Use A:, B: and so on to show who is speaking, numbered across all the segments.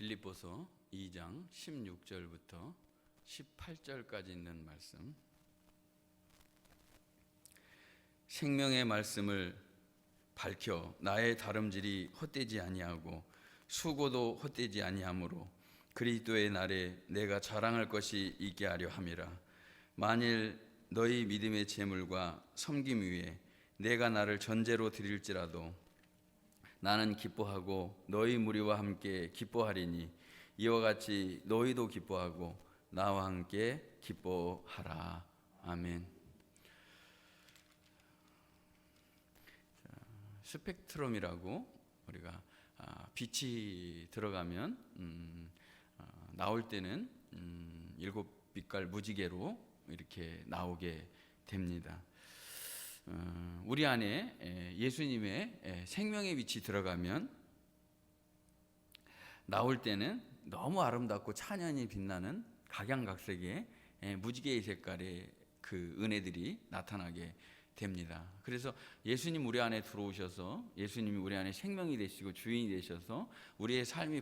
A: 빌립보서 2장 16절부터 18절까지 있는 말씀. 생명의 말씀을 밝혀 나의 다름질이 헛되지 아니하고 수고도 헛되지 아니하므로 그리스도의 날에 내가 자랑할 것이 있게 하려 함이라. 만일 너희 믿음의 제물과 섬김 위에 내가 나를 전제로 드릴지라도 나는 기뻐하고 너희 무리와 함께 기뻐하리니 이와 같이 너희도 기뻐하고 나와 함께 기뻐하라. 아멘. 스펙트럼이라고 우리가 빛이 들어가면 나올 때는 7빛깔 무지개로 이렇게 나오게 됩니다. 우리 안에 예수님의 생명의 빛이 들어가면 나올 때는 너무 아름답고 찬연히 빛나는 각양각색의 무지개의 색깔의 그 은혜들이 나타나게 됩니다. 그래서 예수님 우리 안에 들어오셔서 예수님이 우리 안에 생명이 되시고 주인이 되셔서 우리의 삶이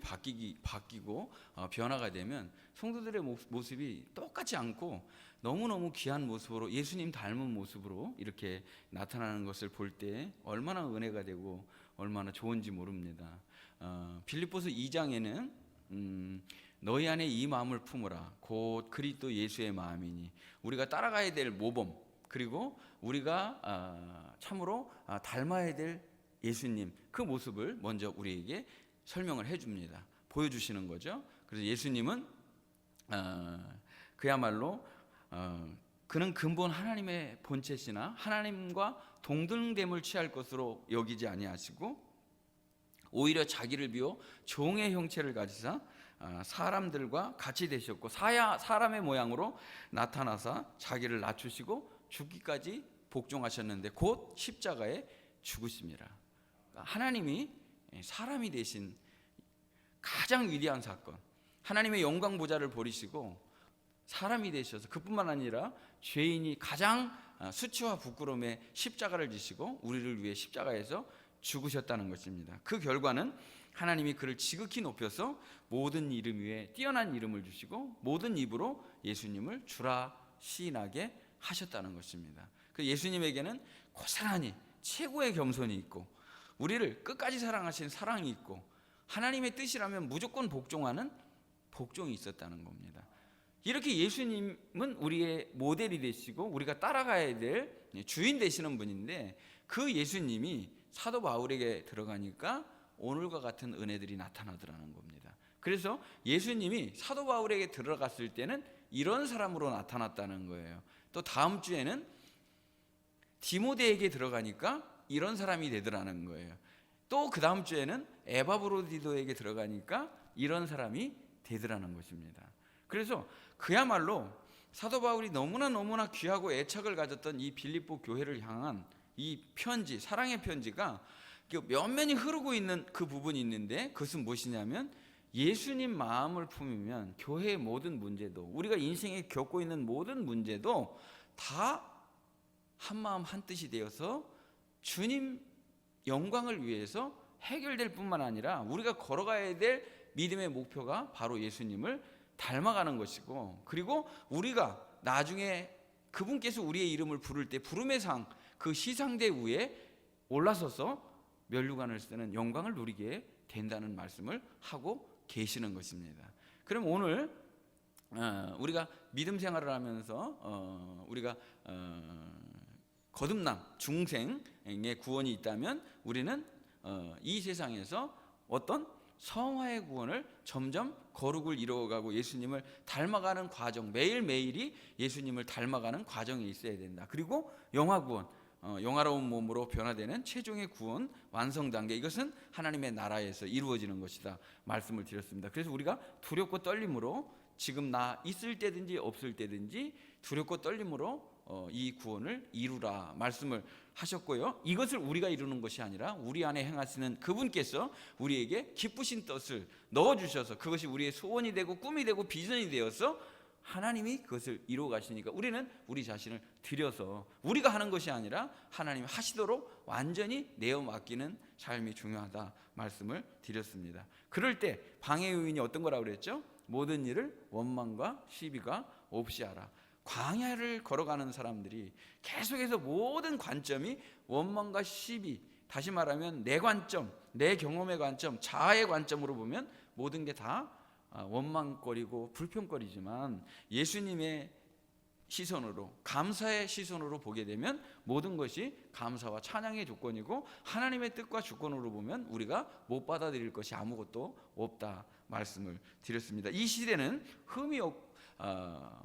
A: 바뀌고 변화가 되면 성도들의 모습이 똑같지 않고 너무너무 귀한 모습으로 예수님 닮은 모습으로 이렇게 나타나는 것을 볼 때 얼마나 은혜가 되고 얼마나 좋은지 모릅니다. 빌립보서 2장에는 너희 안에 이 마음을 품으라 곧 그리스도 예수의 마음이니 우리가 따라가야 될 모범 그리고 우리가 참으로 닮아야 될 예수님 그 모습을 먼저 우리에게 설명을 해줍니다. 보여주시는 거죠. 그래서 예수님은 그야말로 그는 근본 하나님의 본체시나 하나님과 동등됨을 취할 것으로 여기지 아니하시고 오히려 자기를 비워 종의 형체를 가지사 사람들과 같이 되셨고 사람의 모양으로 나타나사 자기를 낮추시고 죽기까지 복종하셨는데 곧 십자가에 죽으심이라. 하나님이 사람이 되신 가장 위대한 사건, 하나님의 영광 보좌를 버리시고 사람이 되셔서 그뿐만 아니라 죄인이 가장 수치와 부끄러움에 십자가를 지시고 우리를 위해 십자가에서 죽으셨다는 것입니다. 그 결과는 하나님이 그를 지극히 높여서 모든 이름 위에 뛰어난 이름을 주시고 모든 입으로 예수님을 주라 시인하게 하셨다는 것입니다. 그 예수님에게는 고스란히 최고의 겸손이 있고 우리를 끝까지 사랑하신 사랑이 있고 하나님의 뜻이라면 무조건 복종하는 복종이 있었다는 겁니다. 이렇게 예수님은 우리의 모델이 되시고 우리가 따라가야 될 주인 되시는 분인데 그 예수님이 사도 바울에게 들어가니까 오늘과 같은 은혜들이 나타나더라는 겁니다. 그래서 예수님이 사도 바울에게 들어갔을 때는 이런 사람으로 나타났다는 거예요. 또 다음 주에는 디모데에게 들어가니까 이런 사람이 되더라는 거예요. 또 그 다음 주에는 에바브로디도에게 들어가니까 이런 사람이 되더라는 것입니다. 그래서 그야말로 사도 바울이 너무나 귀하고 애착을 가졌던 이 빌립보 교회를 향한 이 편지, 사랑의 편지가 면면이 흐르고 있는 그 부분이 있는데 그것은 무엇이냐면 예수님 마음을 품으면 교회의 모든 문제도 우리가 인생에 겪고 있는 모든 문제도 다 한마음 한뜻이 되어서 주님 영광을 위해서 해결될 뿐만 아니라 우리가 걸어가야 될 믿음의 목표가 바로 예수님을 닮아가는 것이고 그리고 우리가 나중에 그분께서 우리의 이름을 부를 때 부름의 상 그 시상대 위에 올라서서 면류관을 쓰는 영광을 누리게 된다는 말씀을 하고 계시는 것입니다. 그럼 오늘 우리가 믿음 생활을 하면서 우리가 거듭남 중생의 구원이 있다면 우리는 이 세상에서 어떤 성화의 구원을 점점 거룩을 이루어가고 예수님을 닮아가는 과정 매일매일이 예수님을 닮아가는 과정이 있어야 된다. 그리고 영화 구원 영화로운 몸으로 변화되는 최종의 구원 완성 단계 이것은 하나님의 나라에서 이루어지는 것이다 말씀을 드렸습니다. 그래서 우리가 두렵고 떨림으로 지금 나 있을 때든지 없을 때든지 두렵고 떨림으로 이 구원을 이루라 말씀을 하셨고요. 이것을 우리가 이루는 것이 아니라 우리 안에 행하시는 그분께서 우리에게 기쁘신 뜻을 넣어주셔서 그것이 우리의 소원이 되고 꿈이 되고 비전이 되어서 하나님이 그것을 이루어 가시니까 우리는 우리 자신을 드려서 우리가 하는 것이 아니라 하나님 하시도록 완전히 내어 맡기는 삶이 중요하다 말씀을 드렸습니다. 그럴 때 방해 요인이 어떤 거라고 그랬죠? 모든 일을 원망과 시비가 없이 하라. 광야를 걸어가는 사람들이 계속해서 모든 관점이 원망과 시비, 다시 말하면 내 관점, 내 경험의 관점, 자아의 관점으로 보면 모든 게 다 원망거리고 불평거리지만 예수님의 시선으로, 감사의 시선으로 보게 되면 모든 것이 감사와 찬양의 조건이고 하나님의 뜻과 주권으로 보면 우리가 못 받아들일 것이 아무것도 없다 말씀을 드렸습니다. 이 시대는 흠이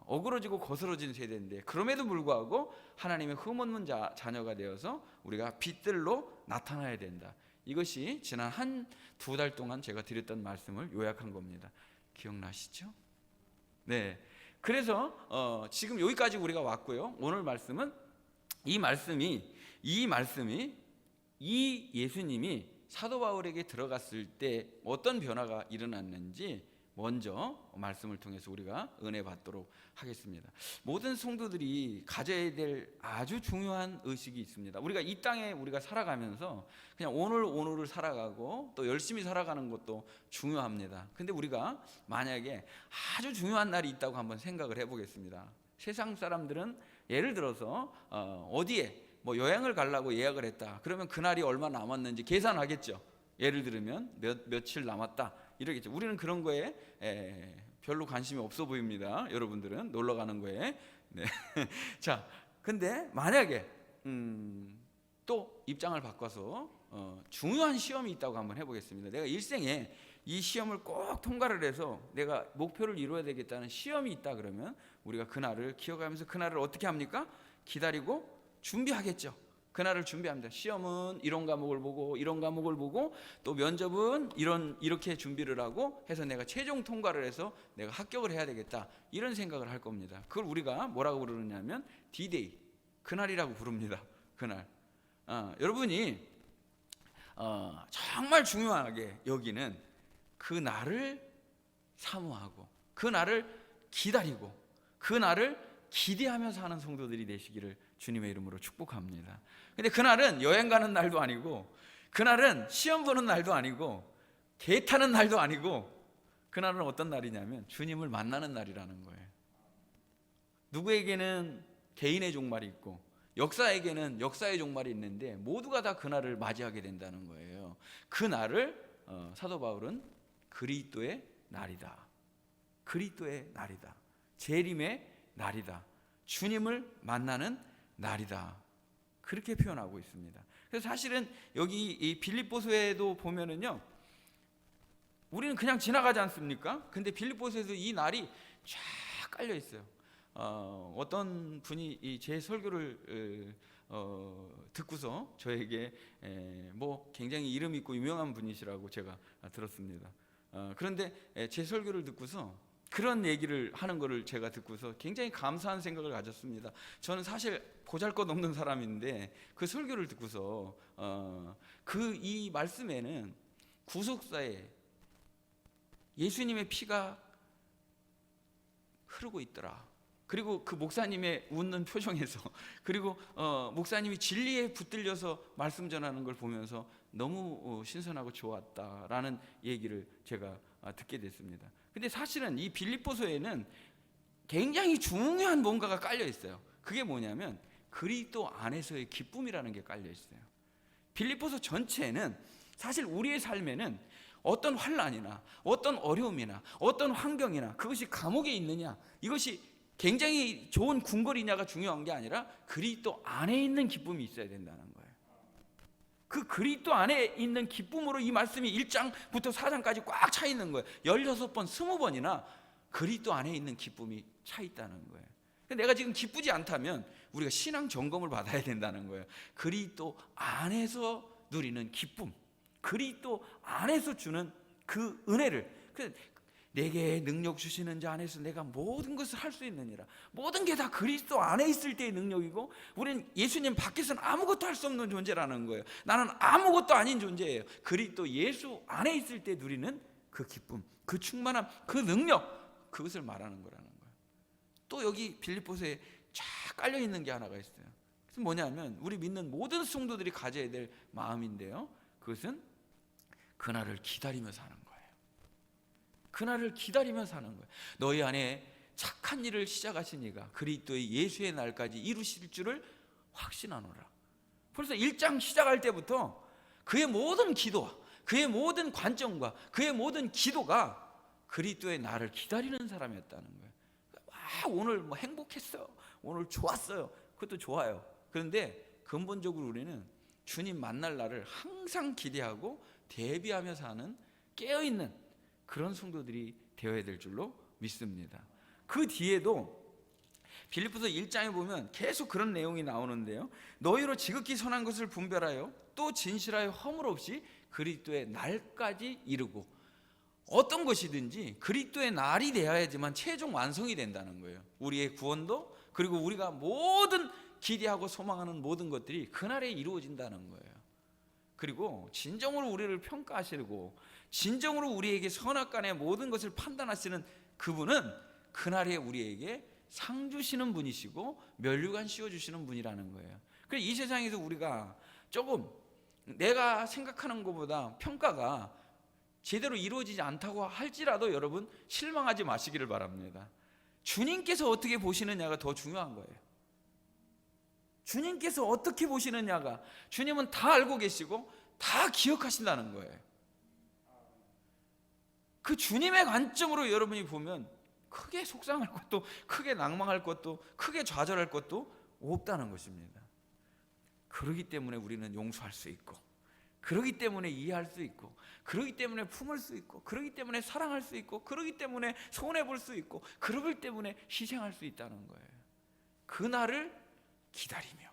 A: 어그러지고 거스러진 세대인데 그럼에도 불구하고 하나님의 흠없는 자녀가 되어서 우리가 빛들로 나타나야 된다. 이것이 지난 두 달 동안 제가 드렸던 말씀을 요약한 겁니다. 기억나시죠? 네. 그래서 지금 여기까지 우리가 왔고요. 오늘 말씀은 이 예수님이 사도 바울에게 들어갔을 때 어떤 변화가 일어났는지 먼저 말씀을 통해서 우리가 은혜 받도록 하겠습니다. 모든 성도들이 가져야 될 아주 중요한 의식이 있습니다. 우리가 이 땅에 우리가 살아가면서 그냥 오늘을 살아가고 또 열심히 살아가는 것도 중요합니다. 근데 우리가 만약에 아주 중요한 날이 있다고 한번 생각을 해보겠습니다. 세상 사람들은 예를 들어서 어디에 뭐 여행을 가려고 예약을 했다. 그러면 그날이 얼마 남았는지 계산하겠죠. 예를 들면 며칠 남았다 이러겠죠. 우리는 그런 거에 별로 관심이 없어 보입니다. 여러분들은 놀러 가는 거에. 네. 자, 근데 만약에 또 입장을 바꿔서 중요한 시험이 있다고 한번 해보겠습니다. 내가 일생에 이 시험을 꼭 통과를 해서 내가 목표를 이루어야 되겠다는 시험이 있다 그러면 우리가 그날을 기억하면서 그날을 어떻게 합니까? 기다리고 준비하겠죠. 그날을 준비합니다. 시험은 이런 과목을 보고 또 면접은 이렇게 준비를 하고 해서 내가 최종 통과를 해서 내가 합격을 해야 되겠다 이런 생각을 할 겁니다. 그걸 우리가 뭐라고 부르느냐면 D-Day, 그날이라고 부릅니다. 그날 여러분이 정말 중요하게 여기는 그 날을 사모하고 그 날을 기다리고 그 날을 기대하면서 하는 성도들이 되시기를 주님의 이름으로 축복합니다. 근데 그날은 여행 가는 날도 아니고 그날은 시험 보는 날도 아니고 개 타는 날도 아니고 그날은 어떤 날이냐면 주님을 만나는 날이라는 거예요. 누구에게는 개인의 종말이 있고 역사에게는 역사의 종말이 있는데 모두가 다 그날을 맞이하게 된다는 거예요. 그 날을 사도 바울은 그리스도의 날이다. 그리스도의 날이다. 재림의 날이다. 주님을 만나는 날이다. 그렇게 표현하고 있습니다. 그래서 사실은 여기 이 빌립보서에도 보면은요, 우리는 그냥 지나가지 않습니까? 근데 빌립보서에서 이 날이 쫙 깔려 있어요. 어떤 분이 제 설교를 듣고서 저에게 뭐 굉장히 이름 있고 유명한 분이시라고 제가 들었습니다. 그런데 제 설교를 듣고서 그런 얘기를 하는 거를 제가 듣고서 굉장히 감사한 생각을 가졌습니다. 저는 사실 보잘것없는 사람인데 그 설교를 듣고서 이 말씀에는 구속사에 예수님의 피가 흐르고 있더라. 그리고 그 목사님의 웃는 표정에서 그리고 목사님이 진리에 붙들려서 말씀 전하는 걸 보면서 너무 신선하고 좋았다라는 얘기를 제가 듣게 됐습니다. 근데 사실은 이 빌립보서에는 굉장히 중요한 뭔가가 깔려 있어요. 그게 뭐냐면 그리스도 안에서의 기쁨이라는 게 깔려 있어요. 빌립보서 전체에는 사실 우리의 삶에는 어떤 환난이나 어떤 어려움이나 어떤 환경이나 그것이 감옥에 있느냐 이것이 굉장히 좋은 궁궐이냐가 중요한 게 아니라 그리스도 안에 있는 기쁨이 있어야 된다는 거예요. 그 그리스도 안에 있는 기쁨으로 이 말씀이 1장부터 4장까지 꽉 차 있는 거예요. 16번, 20번이나 그리스도 안에 있는 기쁨이 차 있다는 거예요. 내가 지금 기쁘지 않다면 우리가 신앙 점검을 받아야 된다는 거예요. 그리스도 안에서 누리는 기쁨, 그리스도 안에서 주는 그 은혜를, 내게 능력 주시는 자 안에서 내가 모든 것을 할 수 있느니라. 모든 게 다 그리스도 안에 있을 때의 능력이고 우리는 예수님 밖에서는 아무것도 할 수 없는 존재라는 거예요. 나는 아무것도 아닌 존재예요. 그리스도 예수 안에 있을 때 누리는 그 기쁨, 그 충만함, 그 능력, 그것을 말하는 거라는 거예요. 또 여기 빌립보서에 쫙 깔려 있는 게 하나가 있어요. 그래서 뭐냐면 우리 믿는 모든 성도들이 가져야 될 마음인데요, 그것은 그날을 기다리며 사는 거예요. 그날을 기다리며 사는 거예요. 너희 안에 착한 일을 시작하신 이가 그리스도의 예수의 날까지 이루실 줄을 확신하노라. 벌써 1장 시작할 때부터 그의 모든 기도와 그의 모든 관점과 그의 모든 기도가 그리스도의 날을 기다리는 사람이었다는 거예요. 오늘 뭐 행복했어요, 오늘 좋았어요, 그것도 좋아요. 그런데 근본적으로 우리는 주님 만날 날을 항상 기대하고 대비하며 사는 깨어있는 그런 성도들이 되어야 될 줄로 믿습니다. 그 뒤에도 빌립보서 1장에 보면 계속 그런 내용이 나오는데요. 너희로 지극히 선한 것을 분별하여 또 진실하여 허물 없이 그리스도의 날까지 이루고, 어떤 것이든지 그리스도의 날이 되어야지만 최종 완성이 된다는 거예요. 우리의 구원도, 그리고 우리가 모든 기대하고 소망하는 모든 것들이 그날에 이루어진다는 거예요. 그리고 진정으로 우리를 평가하시고 진정으로 우리에게 선악간의 모든 것을 판단하시는 그분은 그날에 우리에게 상 주시는 분이시고 면류관 씌워주시는 분이라는 거예요. 그래서 이 세상에서 우리가 조금 내가 생각하는 것보다 평가가 제대로 이루어지지 않다고 할지라도 여러분 실망하지 마시기를 바랍니다. 주님께서 어떻게 보시느냐가 더 중요한 거예요. 주님께서 어떻게 보시느냐가, 주님은 다 알고 계시고 다 기억하신다는 거예요. 그 주님의 관점으로 여러분이 보면 크게 속상할 것도, 크게 낭망할 것도, 크게 좌절할 것도 없다는 것입니다. 그러기 때문에 우리는 용서할 수 있고, 그러기 때문에 이해할 수 있고, 그러기 때문에 품을 수 있고, 그러기 때문에 사랑할 수 있고, 그러기 때문에 손해볼 수 있고, 그러기 때문에 희생할 수 있다는 거예요. 그날을 기다리며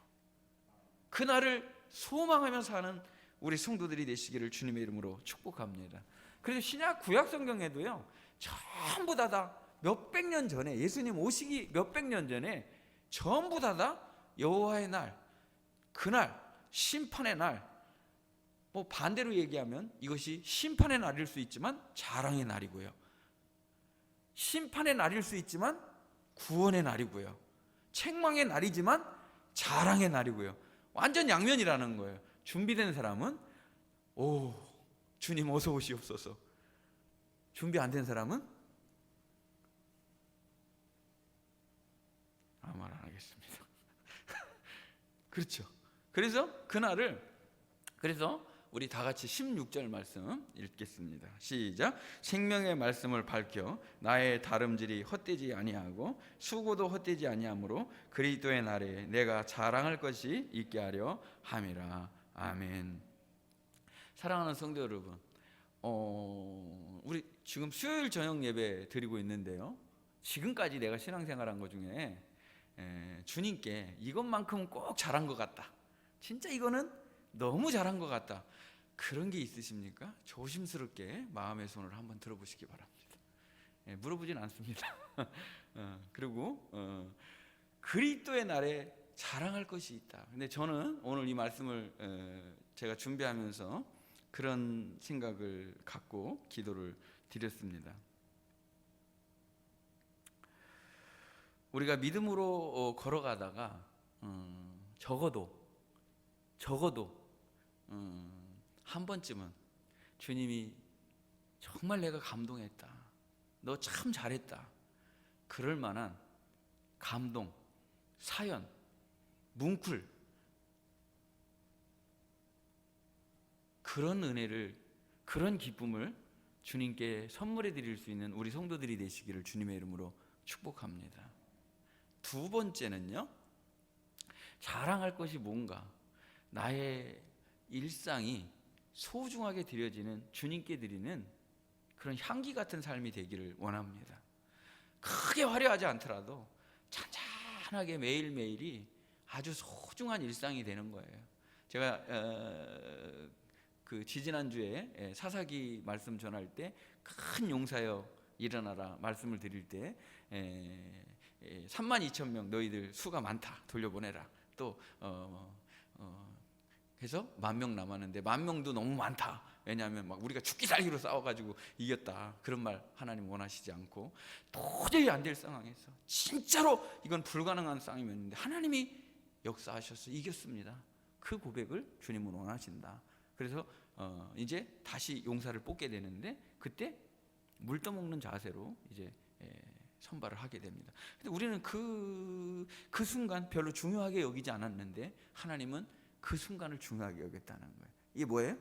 A: 그날을 소망하며 사는 우리 성도들이 되시기를 주님의 이름으로 축복합니다. 그래서 신약 구약 성경에도요, 전부 다 몇백 년 전에, 예수님 오시기 몇백 년 전에 전부 다 여호와의 날, 그날 심판의 날, 뭐 반대로 얘기하면 이것이 심판의 날일 수 있지만 자랑의 날이고요, 심판의 날일 수 있지만 구원의 날이고요, 책망의 날이지만 자랑의 날이고요. 완전 양면이라는 거예요. 준비된 사람은 오, 주님 어서 오시옵소서. 준비 안 된 사람은 아무 말 안 하겠습니다. 그렇죠. 그래서 그래서 우리 다 같이 16절 말씀 읽겠습니다. 시작. 생명의 말씀을 밝혀 나의 다름질이 헛되지 아니하고 수고도 헛되지 아니하므로 그리스도의 날에 내가 자랑할 것이 있게 하려 함이라. 아멘. 사랑하는 성도 여러분, 우리 지금 수요일 저녁 예배 드리고 있는데요, 지금까지 내가 신앙생활한 것 중에 주님께 이것만큼은 꼭 잘한 것 같다, 진짜 이거는 너무 잘한 것 같다, 그런 게 있으십니까? 조심스럽게 마음의 손을 한번 들어보시기 바랍니다. 물어보진 않습니다. 그리고 그리스도의 날에 자랑할 것이 있다. 근데 저는 오늘 이 말씀을 제가 준비하면서 그런 생각을 갖고 기도를 드렸습니다. 우리가 믿음으로 걸어가다가 적어도 한 번쯤은 주님이 정말 내가 감동했다, 너 참 잘했다, 그럴 만한 감동, 사연, 뭉클, 그런 은혜를, 그런 기쁨을 주님께 선물해 드릴 수 있는 우리 성도들이 되시기를 주님의 이름으로 축복합니다. 두 번째는요, 자랑할 것이 뭔가, 나의 일상이 소중하게 드려지는, 주님께 드리는 그런 향기 같은 삶이 되기를 원합니다. 크게 화려하지 않더라도 잔잔하게 매일매일이 아주 소중한 일상이 되는 거예요. 제가 그 지지난주에 사사기 말씀 전할 때 큰 용사여 일어나라 말씀을 드릴 때 32,000명 너희들 수가 많다 돌려보내라, 또 해서 10,000명 남았는데 10,000명도 너무 많다, 왜냐하면 막 우리가 죽기 살기로 싸워가지고 이겼다, 그런 말 하나님 원하시지 않고, 도저히 안 될 상황에서 진짜로 이건 불가능한 상황이었는데 하나님이 역사하셔서 이겼습니다. 그 고백을 주님은 원하신다. 그래서 이제 다시 용사를 뽑게 되는데, 그때 물 떠먹는 자세로 이제 선발을 하게 됩니다. 근데 우리는 그 순간 별로 중요하게 여기지 않았는데 하나님은 그 순간을 중요하게 여겼다는 거예요. 이게 뭐예요?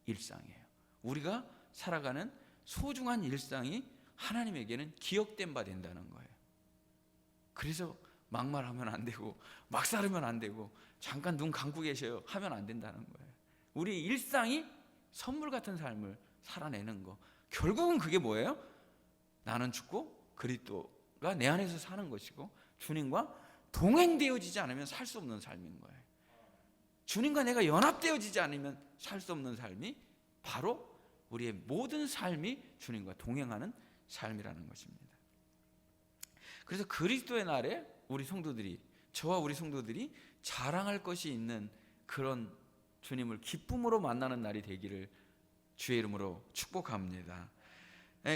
A: 일상이에요. 우리가 살아가는 소중한 일상이 하나님에게는 기억된 바 된다는 거예요. 그래서 막말하면 안 되고 막살하면 안 되고 잠깐 눈 감고 계셔요 하면 안 된다는 거예요. 우리 일상이 선물 같은 삶을 살아내는 거, 결국은 그게 뭐예요? 나는 죽고 그리스도가 내 안에서 사는 것이고, 주님과 동행되어지지 않으면 살 수 없는 삶인 거예요. 주님과 내가 연합되어지지 않으면 살 수 없는 삶이 바로 우리의 모든 삶이 주님과 동행하는 삶이라는 것입니다. 그래서 그리스도의 날에 우리 성도들이, 저와 우리 성도들이 자랑할 것이 있는 그런 주님을 기쁨으로 만나는 날이 되기를 주의 이름으로 축복합니다.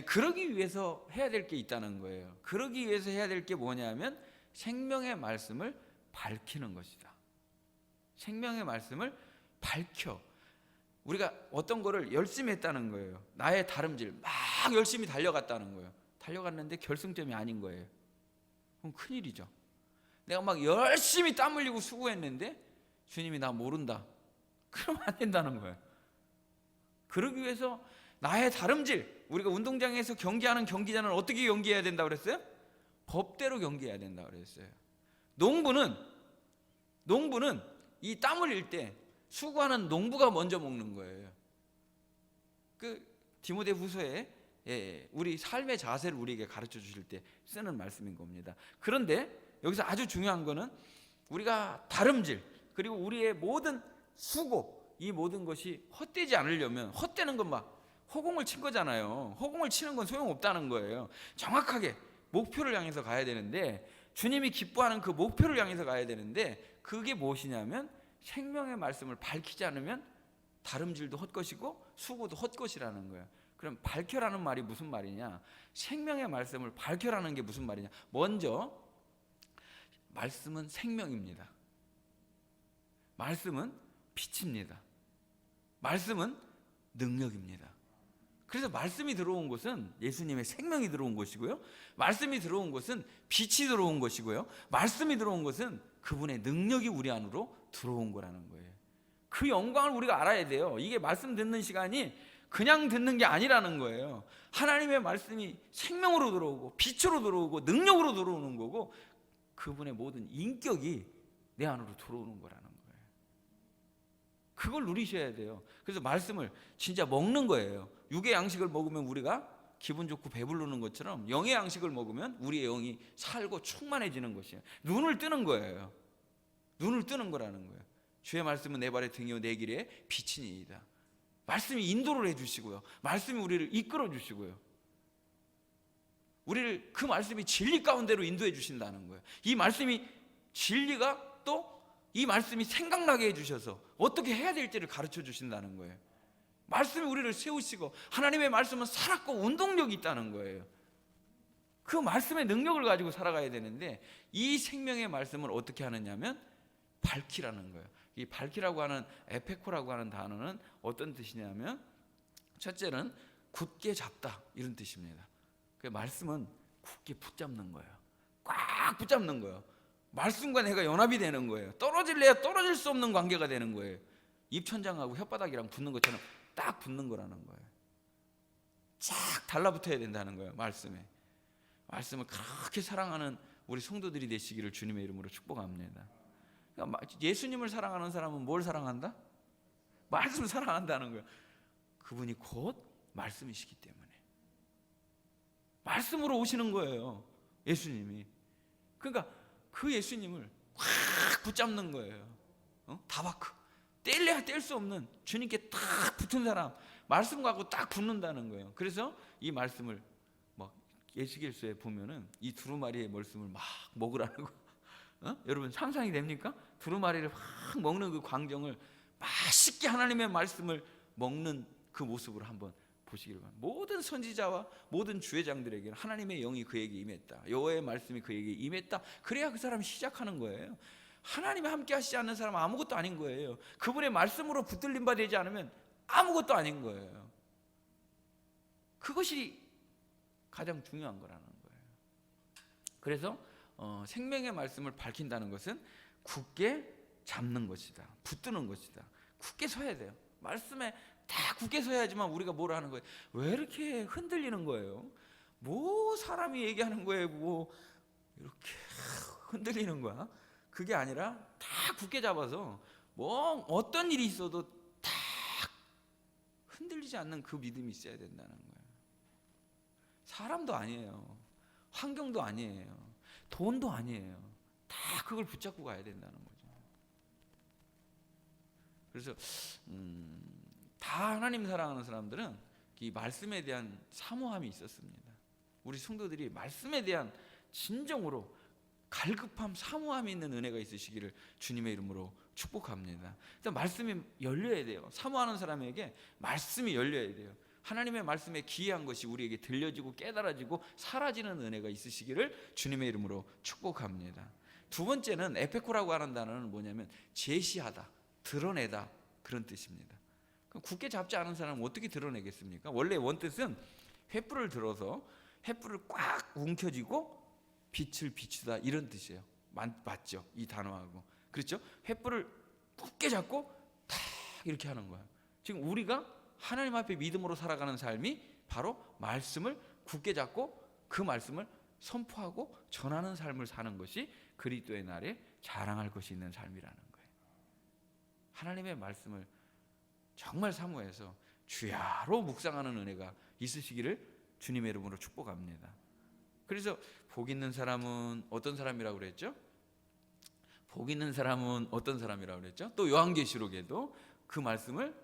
A: 그러기 위해서 해야 될 게 있다는 거예요. 그러기 위해서 해야 될 게 뭐냐면 생명의 말씀을 밝히는 것이다. 생명의 말씀을 밝혀. 우리가 어떤 거를 열심히 했다는 거예요. 나의 다름질 막 열심히 달려갔다는 거예요. 달려갔는데 결승점이 아닌 거예요. 그럼 큰일이죠. 내가 막 열심히 땀 흘리고 수고했는데 주님이 나 모른다, 그러면 안 된다는 거예요. 그러기 위해서 나의 다름질, 우리가 운동장에서 경기하는 경기자는 어떻게 경기해야 된다고 그랬어요? 법대로 경기해야 된다고 그랬어요. 농부는 이 땀 흘릴 때 수고하는 농부가 먼저 먹는 거예요. 그 디모데후서에 우리 삶의 자세를 우리에게 가르쳐 주실 때 쓰는 말씀인 겁니다. 그런데 여기서 아주 중요한 거는 우리가 다름질, 그리고 우리의 모든 수고, 이 모든 것이 헛되지 않으려면, 헛되는 건 막 허공을 친 거잖아요. 허공을 치는 건 소용없다는 거예요. 정확하게 목표를 향해서 가야 되는데, 주님이 기뻐하는 그 목표를 향해서 가야 되는데, 그게 무엇이냐면 생명의 말씀을 밝히지 않으면 다름질도 헛것이고 수고도 헛것이라는 거예요. 그럼 밝혀라는 말이 무슨 말이냐? 생명의 말씀을 밝혀라는 게 무슨 말이냐? 먼저 말씀은 생명입니다. 말씀은 빛입니다. 말씀은 능력입니다. 그래서 말씀이 들어온 곳은 예수님의 생명이 들어온 것이고요, 말씀이 들어온 곳은 빛이 들어온 것이고요, 말씀이 들어온 것은 그분의 능력이 우리 안으로 들어온 거라는 거예요. 그 영광을 우리가 알아야 돼요. 이게 말씀 듣는 시간이 그냥 듣는 게 아니라는 거예요. 하나님의 말씀이 생명으로 들어오고 빛으로 들어오고 능력으로 들어오는 거고, 그분의 모든 인격이 내 안으로 들어오는 거라는 거예요. 그걸 누리셔야 돼요. 그래서 말씀을 진짜 먹는 거예요. 육의 양식을 먹으면 우리가 기분 좋고 배부르는 것처럼 영의 양식을 먹으면 우리의 영이 살고 충만해지는 것이에요. 눈을 뜨는 거예요. 눈을 뜨는 거라는 거예요. 주의 말씀은 내 발의 등이요 내 길에 빛이니이다. 말씀이 인도를 해주시고요, 말씀이 우리를 이끌어 주시고요, 우리를 그 말씀이 진리 가운데로 인도해 주신다는 거예요. 이 말씀이 진리가 또 이 말씀이 생각나게 해주셔서 어떻게 해야 될지를 가르쳐 주신다는 거예요. 말씀이 우리를 세우시고, 하나님의 말씀은 살았고 운동력이 있다는 거예요. 그 말씀의 능력을 가지고 살아가야 되는데, 이 생명의 말씀을 어떻게 하느냐면 밝히라는 거예요. 이 밝히라고 하는 에페코라고 하는 단어는 어떤 뜻이냐면, 첫째는 굳게 잡다, 이런 뜻입니다. 그 말씀은 굳게 붙잡는 거예요. 꽉 붙잡는 거예요. 말씀과 내가 연합이 되는 거예요. 떨어질래야 떨어질 수 없는 관계가 되는 거예요. 입천장하고 혓바닥이랑 붙는 것처럼 딱 붙는 거라는 거예요. 쫙 달라붙어야 된다는 거예요. 말씀을 그렇게 사랑하는 우리 성도들이 되시기를 주님의 이름으로 축복합니다. 그러니까 예수님을 사랑하는 사람은 뭘 사랑한다? 말씀을 사랑한다는 거예요. 그분이 곧 말씀이시기 때문에 말씀으로 오시는 거예요, 예수님이. 그러니까 그 예수님을 확 붙잡는 거예요. 다바크, 뗄래야 뗄 수 없는 주님께 딱 붙은 사람, 말씀과 딱 붙는다는 거예요. 그래서 이 말씀을 막 예수길서에 보면은 이 두루마리의 말씀을 막 먹으라는 거. 여러분 상상이 됩니까? 두루마리를 확 먹는 그 광경을, 맛있게 하나님의 말씀을 먹는 그 모습을 한번 보시기를 바랍니다. 모든 선지자와 모든 주회장들에게는 하나님의 영이 그에게 임했다, 여호와의 말씀이 그에게 임했다. 그래야 그 사람이 시작하는 거예요. 하나님이 함께 하시지 않는 사람은 아무것도 아닌 거예요. 그분의 말씀으로 붙들림 바 되지 않으면 아무것도 아닌 거예요. 그것이 가장 중요한 거라는 거예요. 그래서 생명의 말씀을 밝힌다는 것은 굳게 잡는 것이다. 붙드는 것이다. 굳게 서야 돼요. 말씀에 다 굳게 서야지만 우리가 뭘 하는 거예요. 왜 이렇게 흔들리는 거예요? 뭐 사람이 얘기하는 거에 뭐 이렇게 흔들리는 거야? 그게 아니라 다 굳게 잡아서 뭐 어떤 일이 있어도 다 흔들리지 않는 그 믿음이 있어야 된다는 거예요. 사람도 아니에요. 환경도 아니에요. 돈도 아니에요. 다 그걸 붙잡고 가야 된다는 거죠. 그래서 다 하나님 사랑하는 사람들은 이 말씀에 대한 사모함이 있었습니다. 우리 성도들이 말씀에 대한 진정으로 갈급함, 사모함이 있는 은혜가 있으시기를 주님의 이름으로 축복합니다. 일단 말씀이 열려야 돼요. 사모하는 사람에게 말씀이 열려야 돼요. 하나님의 말씀에 기이한 것이 우리에게 들려지고 깨달아지고 사라지는 은혜가 있으시기를 주님의 이름으로 축복합니다. 두 번째는 에페코라고 하는 단어는 뭐냐면 제시하다, 드러내다, 그런 뜻입니다. 굳게 잡지 않은 사람은 어떻게 드러내겠습니까? 원래 원뜻은 횃불을 들어서 횃불을 꽉 움켜쥐고 빛을 비추다, 이런 뜻이에요. 맞죠? 이 단어하고. 그렇죠? 횃불을 굳게 잡고 탁 이렇게 하는 거예요. 지금 우리가 하나님 앞에 믿음으로 살아가는 삶이 바로 말씀을 굳게 잡고 그 말씀을 선포하고 전하는 삶을 사는 것이 그리스도의 날에 자랑할 것이 있는 삶이라는 거예요. 하나님의 말씀을 정말 사모해서 주야로 묵상하는 은혜가 있으시기를 주님의 이름으로 축복합니다. 그래서 복 있는 사람은 어떤 사람이라고 그랬죠? 복 있는 사람은 어떤 사람이라고 그랬죠? 또 요한계시록에도 그 말씀을,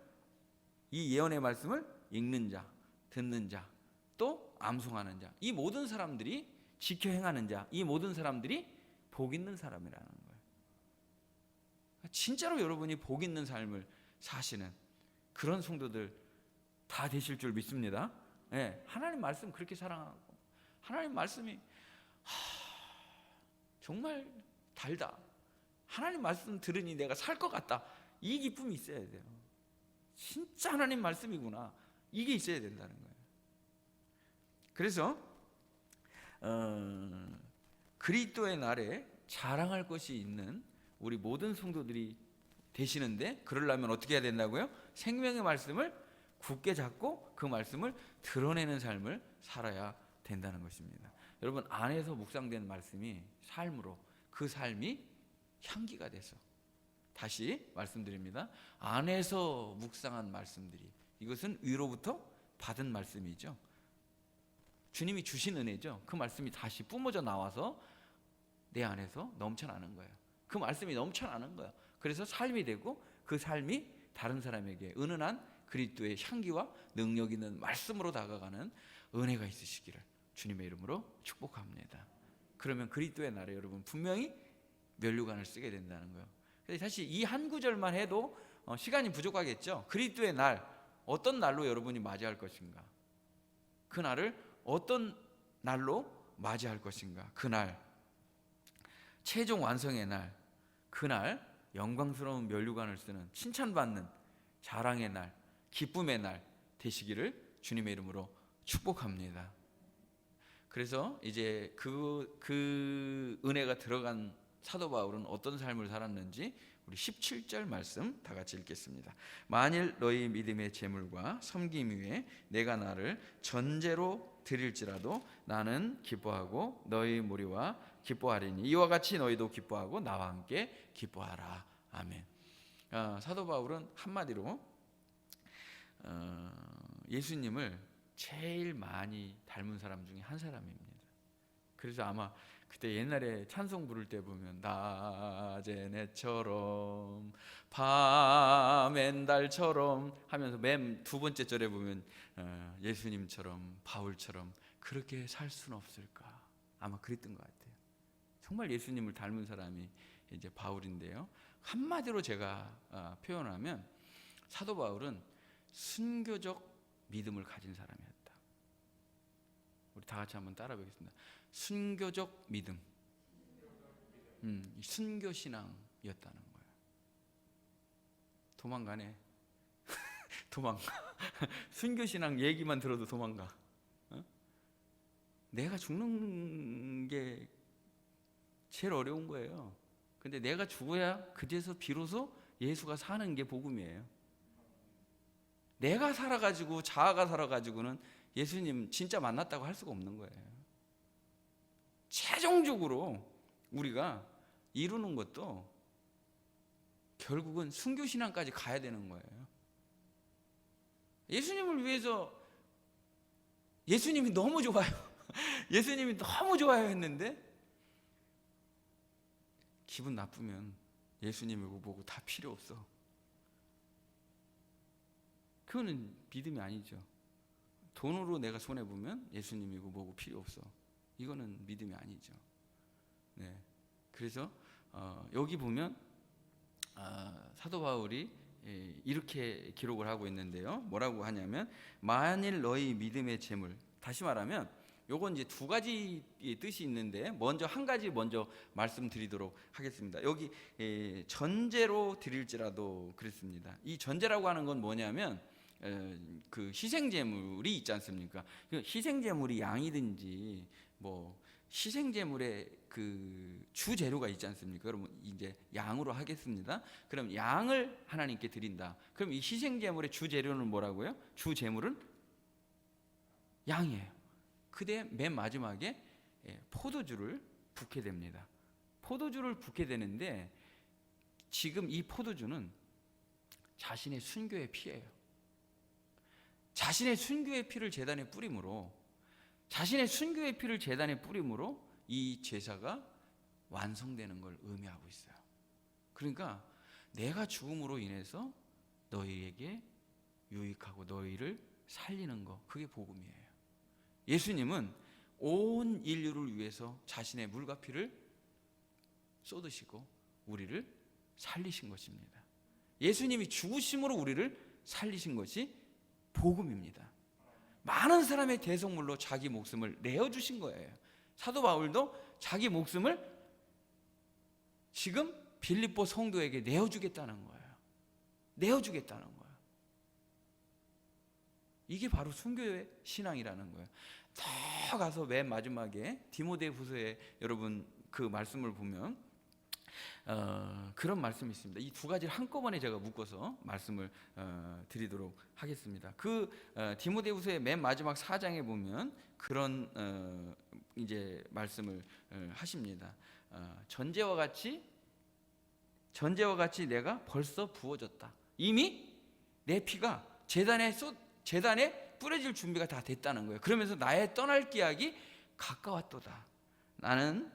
A: 이 예언의 말씀을 읽는 자, 듣는 자, 또 암송하는 자, 이 모든 사람들이 지켜 행하는 자, 이 모든 사람들이 복 있는 사람이라는 거예요. 진짜로 여러분이 복 있는 삶을 사시는 그런 성도들 다 되실 줄 믿습니다. 네, 하나님 말씀 그렇게 사랑하고 하나님 말씀이 정말 달다, 하나님 말씀 들으니 내가 살 것 같다, 이 기쁨이 있어야 돼요. 진짜 하나님 말씀이구나, 이게 있어야 된다는 거예요. 그래서 그리스도의 날에 자랑할 것이 있는 우리 모든 성도들이 되시는데, 그러려면 어떻게 해야 된다고요? 생명의 말씀을 굳게 잡고 그 말씀을 드러내는 삶을 살아야 된다는 것입니다. 여러분, 안에서 묵상된 말씀이 삶으로, 그 삶이 향기가 돼서, 다시 말씀드립니다. 안에서 묵상한 말씀들이, 이것은 위로부터 받은 말씀이죠. 주님이 주신 은혜죠. 그 말씀이 다시 뿜어져 나와서 내 안에서 넘쳐나는 거예요. 그 말씀이 넘쳐나는 거예요. 그래서 삶이 되고 그 삶이 다른 사람에게 은은한 그리스도의 향기와 능력 있는 말씀으로 다가가는 은혜가 있으시기를 주님의 이름으로 축복합니다. 그러면 그리스도의 날에 여러분 분명히 면류관을 쓰게 된다는 거예요. 사실 이 한 구절만 해도 시간이 부족하겠죠. 그리스도의 날, 어떤 날로 여러분이 맞이할 것인가? 그 날을 어떤 날로 맞이할 것인가? 그날 최종 완성의 날, 그날 영광스러운 면류관을 쓰는, 칭찬받는 자랑의 날, 기쁨의 날 되시기를 주님의 이름으로 축복합니다. 그래서 이제 그 은혜가 들어간 사도 바울은 어떤 삶을 살았는지 우리 17절 말씀 다 같이 읽겠습니다. 만일 너희 믿음의 재물과 섬김 위에 내가 나를 전제로 드릴지라도 나는 기뻐하고 너희 무리와 기뻐하리니 이와 같이 너희도 기뻐하고 나와 함께 기뻐하라. 아멘. 사도 바울은 한마디로 예수님을 제일 많이 닮은 사람 중에 한 사람입니다. 그래서 아마 그때 옛날에 찬송 부를 때 보면 낮에 내처럼 밤엔 달처럼 하면서 맨 두 번째 절에 보면 예수님처럼 바울처럼 그렇게 살 수는 없을까, 아마 그랬던 것 같아요. 정말 예수님을 닮은 사람이 이제 바울인데요. 한마디로 제가 표현하면 사도 바울은 순교적 믿음을 가진 사람이었다. 우리 다 같이 한번 따라 보겠습니다. 순교적 믿음, 순교 신앙이었다는 거예요. 도망가네. 도망가. 순교신앙 얘기만 들어도 도망가. 내가 죽는 게 제일 어려운 거예요. 근데 내가 죽어야 그제서 비로소 예수가 사는 게 복음이에요. 내가 살아가지고 자아가 살아가지고는 예수님 진짜 만났다고 할 수가 없는 거예요. 최종적으로 우리가 이루는 것도 결국은 순교신앙까지 가야 되는 거예요. 예수님을 위해서 예수님이 너무 좋아요. 예수님이 너무 좋아요 했는데 기분 나쁘면 예수님이고 뭐고 다 필요 없어. 그거는 믿음이 아니죠. 돈으로 내가 손해보면 예수님이고 뭐고 필요 없어. 이거는 믿음이 아니죠. 네. 그래서 여기 보면 사도 바울이 이렇게 기록을 하고 있는데요. 뭐라고 하냐면 만일 너희 믿음의 재물, 다시 말하면 요건 이제 두 가지 뜻이 있는데 먼저 한 가지 먼저 말씀드리도록 하겠습니다. 여기 전제로 드릴지라도 그랬습니다. 이 전제라고 하는 건 뭐냐면 그 희생제물이 있지 않습니까? 희생제물이 양이든지 뭐 희생제물의 그 주재료가 있지 않습니까? 그러면 이제 양으로 하겠습니다. 그럼 양을 하나님께 드린다. 그럼 이 희생제물의 주재료는 뭐라고요? 주재물은 양이에요. 그때 맨 마지막에 포도주를 붓게 됩니다. 포도주를 붓게 되는데 지금 이 포도주는 자신의 순교의 피예요. 자신의 순교의 피를 제단에 뿌림으로, 자신의 순교의 피를 제단에 뿌림으로 이 제사가 완성되는 걸 의미하고 있어요. 그러니까 내가 죽음으로 인해서 너희에게 유익하고 너희를 살리는 거, 그게 복음이에요. 예수님은 온 인류를 위해서 자신의 물과 피를 쏟으시고 우리를 살리신 것입니다. 예수님이 죽으심으로 우리를 살리신 것이 복음입니다. 많은 사람의 대속물로 자기 목숨을 내어주신 거예요. 사도 바울도 자기 목숨을 지금 빌립보 성도에게 내어주겠다는 거예요. 내어주겠다는 거예요. 이게 바로 순교의 신앙이라는 거예요. 더 가서 맨 마지막에 디모데후서에 여러분 그 말씀을 보면 그런 말씀이 있습니다. 이 두 가지를 한꺼번에 제가 묶어서 말씀을 드리도록 하겠습니다. 그 디모데후서의 맨 마지막 4장에 보면 그런 이제 말씀을 하십니다. 전제와 같이 내가 벌써 부어졌다. 이미 내 피가 제단에 뿌려질 준비가 다 됐다는 거예요. 그러면서 나의 떠날 기약이 가까웠도다. 나는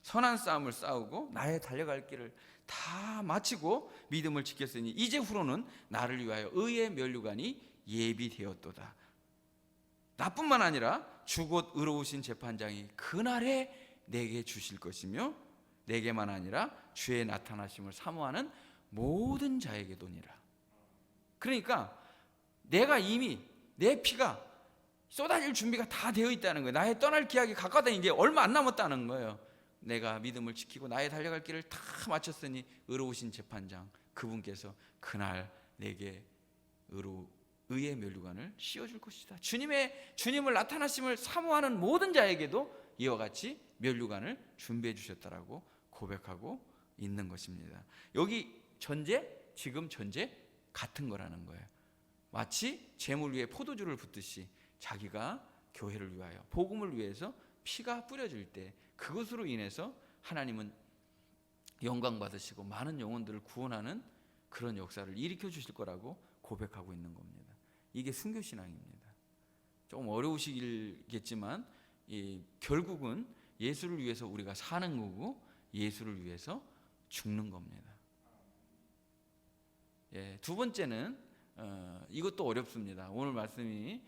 A: 선한 싸움을 싸우고 나의 달려갈 길을 다 마치고 믿음을 지켰으니 이제 후로는 나를 위하여 의의 면류관이 예비되었도다. 나뿐만 아니라 주 곧 의로우신 재판장이 그날에 내게 주실 것이며 내게만 아니라 주의 나타나심을 사모하는 모든 자에게도니라. 그러니까 내가 이미 내 피가 쏟아질 준비가 다 되어 있다는 거예요. 나의 떠날 기약이 가까다. 이제 얼마 안 남았다는 거예요. 내가 믿음을 지키고 나의 달려갈 길을 다 마쳤으니 의로우신 재판장 그분께서 그날 내게 의의 면류관을 씌워줄 것이다. 주님을 나타나심을 사모하는 모든 자에게도 이와 같이 면류관을 준비해 주셨다라고 고백하고 있는 것입니다. 여기 전제, 지금 전제 같은 거라는 거예요. 마치 재물 위에 포도주를 붓듯이 자기가 교회를 위하여 복음을 위해서 피가 뿌려질 때 그것으로 인해서 하나님은 영광 받으시고 많은 영혼들을 구원하는 그런 역사를 일으켜 주실 거라고 고백하고 있는 겁니다. 이게 순교신앙입니다. 조금 어려우시겠지만 결국은 예수를 위해서 우리가 사는 거고 예수를 위해서 죽는 겁니다. 두 번째는 이것도 어렵습니다. 오늘 말씀이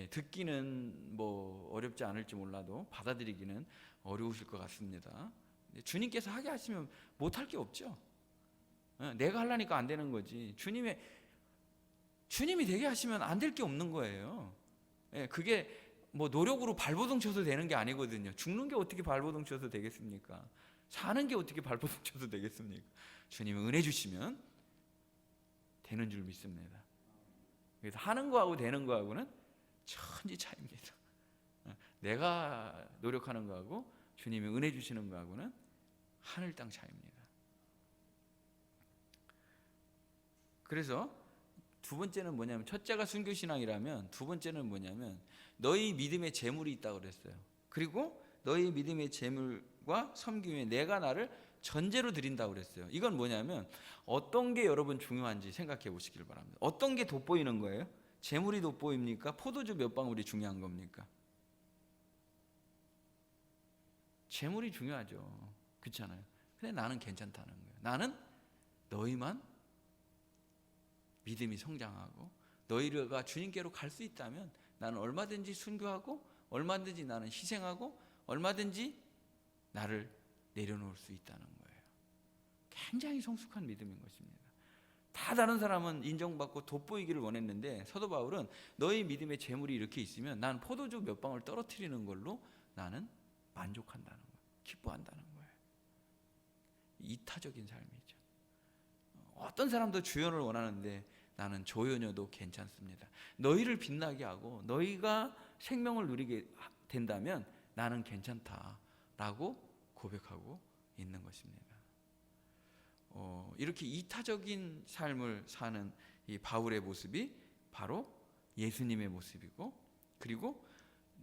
A: 듣기는 뭐 어렵지 않을지 몰라도 받아들이기는 어려우실 것 같습니다. 주님께서 하게 하시면 못할 게 없죠. 내가 하려니까 안 되는 거지. 주님이 되게 하시면 안 될 게 없는 거예요. 그게 뭐 노력으로 발버둥 쳐서 되는 게 아니거든요. 죽는 게 어떻게 발버둥 쳐서 되겠습니까? 사는 게 어떻게 발버둥 쳐서 되겠습니까? 주님이 은혜 주시면 되는 줄 믿습니다. 그래서 하는 거하고 되는 거하고는 천지 차이입니다. 내가 노력하는 거하고 주님이 은혜 주시는 거하고는 하늘 땅 차이입니다. 그래서 두 번째는 뭐냐면, 첫째가 순교신앙이라면 두 번째는 뭐냐면 너희 믿음의 재물이 있다고 그랬어요. 그리고 너희 믿음의 재물과 섬김에 내가 나를 전제로 드린다고 그랬어요. 이건 뭐냐면 어떤 게 여러분 중요한지 생각해 보시길 바랍니다. 어떤 게 돋보이는 거예요? 재물이 돋보입니까? 포도주 몇 방울이 중요한 겁니까? 재물이 중요하죠. 그렇잖아요. 근데 나는 괜찮다는 거예요. 나는 너희만 믿음이 성장하고 너희가 주님께로 갈 수 있다면 나는 얼마든지 순교하고 얼마든지 나는 희생하고 얼마든지 나를 내려놓을 수 있다는 거예요. 굉장히 성숙한 믿음인 것입니다. 다 다른 사람은 인정받고 돋보이기를 원했는데 사도 바울은 너희 믿음의 재물이 이렇게 있으면 난 포도주 몇 방울 떨어뜨리는 걸로 나는 만족한다는 거예요. 기뻐한다는 거예요. 이타적인 삶이죠. 어떤 사람도 주연을 원하는데 나는 조연여도 괜찮습니다. 너희를 빛나게 하고 너희가 생명을 누리게 된다면 나는 괜찮다라고 고백하고 있는 것입니다. 이렇게 이타적인 삶을 사는 이 바울의 모습이 바로 예수님의 모습이고, 그리고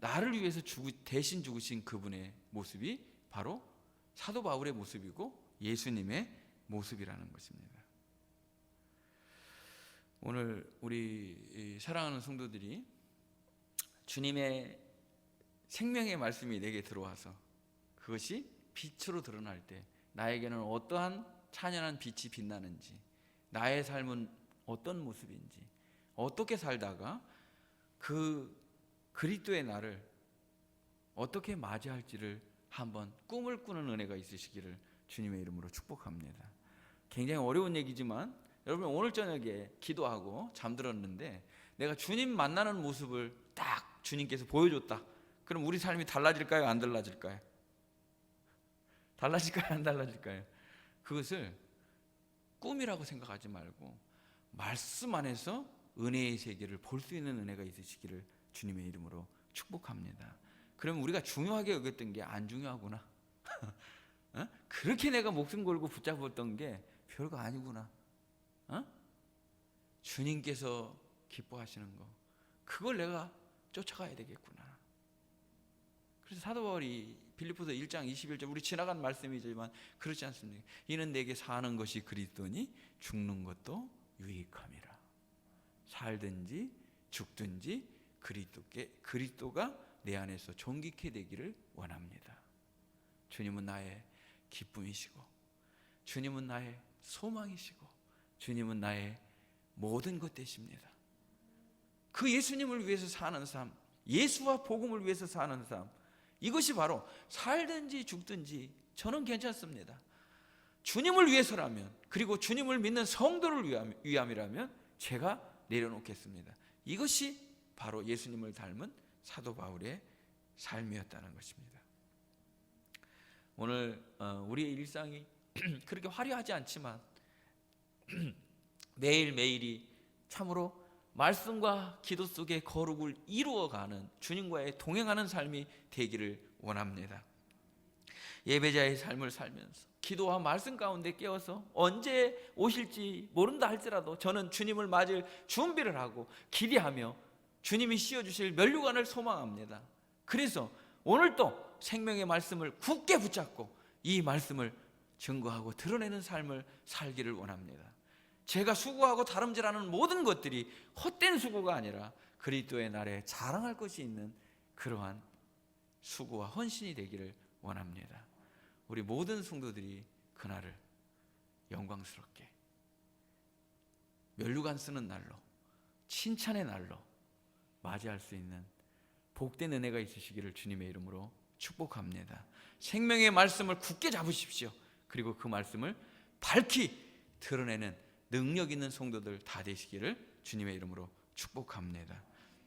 A: 나를 위해서 대신 죽으신 그분의 모습이 바로 사도 바울의 모습이고 예수님의 모습이라는 것입니다. 오늘 우리 사랑하는 성도들이 주님의 생명의 말씀이 내게 들어와서 그것이 빛으로 드러날 때 나에게는 어떠한 찬연한 빛이 빛나는지, 나의 삶은 어떤 모습인지, 어떻게 살다가 그 그리스도의 나를 어떻게 맞이할지를 한번 꿈을 꾸는 은혜가 있으시기를 주님의 이름으로 축복합니다. 굉장히 어려운 얘기지만 여러분, 오늘 저녁에 기도하고 잠들었는데 내가 주님 만나는 모습을 딱 주님께서 보여줬다. 그럼 우리 삶이 달라질까요? 안 달라질까요? 달라질까요? 안 달라질까요? 그것을 꿈이라고 생각하지 말고 말씀 안에서 은혜의 세계를 볼 수 있는 은혜가 있으시기를 주님의 이름으로 축복합니다. 그러면 우리가 중요하게 여겼던 게 안 중요하구나. 그렇게 내가 목숨 걸고 붙잡았던 게 별거 아니구나. 주님께서 기뻐하시는 거, 그걸 내가 쫓아가야 되겠구나. 그래서 사도 바울이 빌립보서 1장 21절, 우리 지나간 말씀이지만 그렇지 않습니까? 이는 내게 사는 것이 그리스도니 죽는 것도 유익함이라. 살든지 죽든지 그리스도가 내 안에서 존귀케 되기를 원합니다. 주님은 나의 기쁨이시고 주님은 나의 소망이시고 주님은 나의 모든 것 되십니다. 그 예수님을 위해서 사는 삶, 예수와 복음을 위해서 사는 삶, 이것이 바로 살든지 죽든지 저는 괜찮습니다. 주님을 위해서라면, 그리고 주님을 믿는 성도를 위함이라면 제가 내려놓겠습니다. 이것이 바로 예수님을 닮은 사도 바울의 삶이었다는 것입니다. 오늘 우리의 일상이 그렇게 화려하지 않지만 매일매일이 참으로 말씀과 기도 속에 거룩을 이루어가는, 주님과의 동행하는 삶이 되기를 원합니다. 예배자의 삶을 살면서 기도와 말씀 가운데 깨어서 언제 오실지 모른다 할지라도 저는 주님을 맞을 준비를 하고 기대하며 주님이 씌워주실 면류관을 소망합니다. 그래서 오늘도 생명의 말씀을 굳게 붙잡고 이 말씀을 증거하고 드러내는 삶을 살기를 원합니다. 제가 수고하고 다름질하는 모든 것들이 헛된 수고가 아니라 그리스도의 날에 자랑할 것이 있는 그러한 수고와 헌신이 되기를 원합니다. 우리 모든 성도들이 그날을 영광스럽게 면류관 쓰는 날로, 칭찬의 날로 맞이할 수 있는 복된 은혜가 있으시기를 주님의 이름으로 축복합니다. 생명의 말씀을 굳게 잡으십시오. 그리고 그 말씀을 밝히 드러내는 능력 있는 성도들 다 되시기를 주님의 이름으로 축복합니다.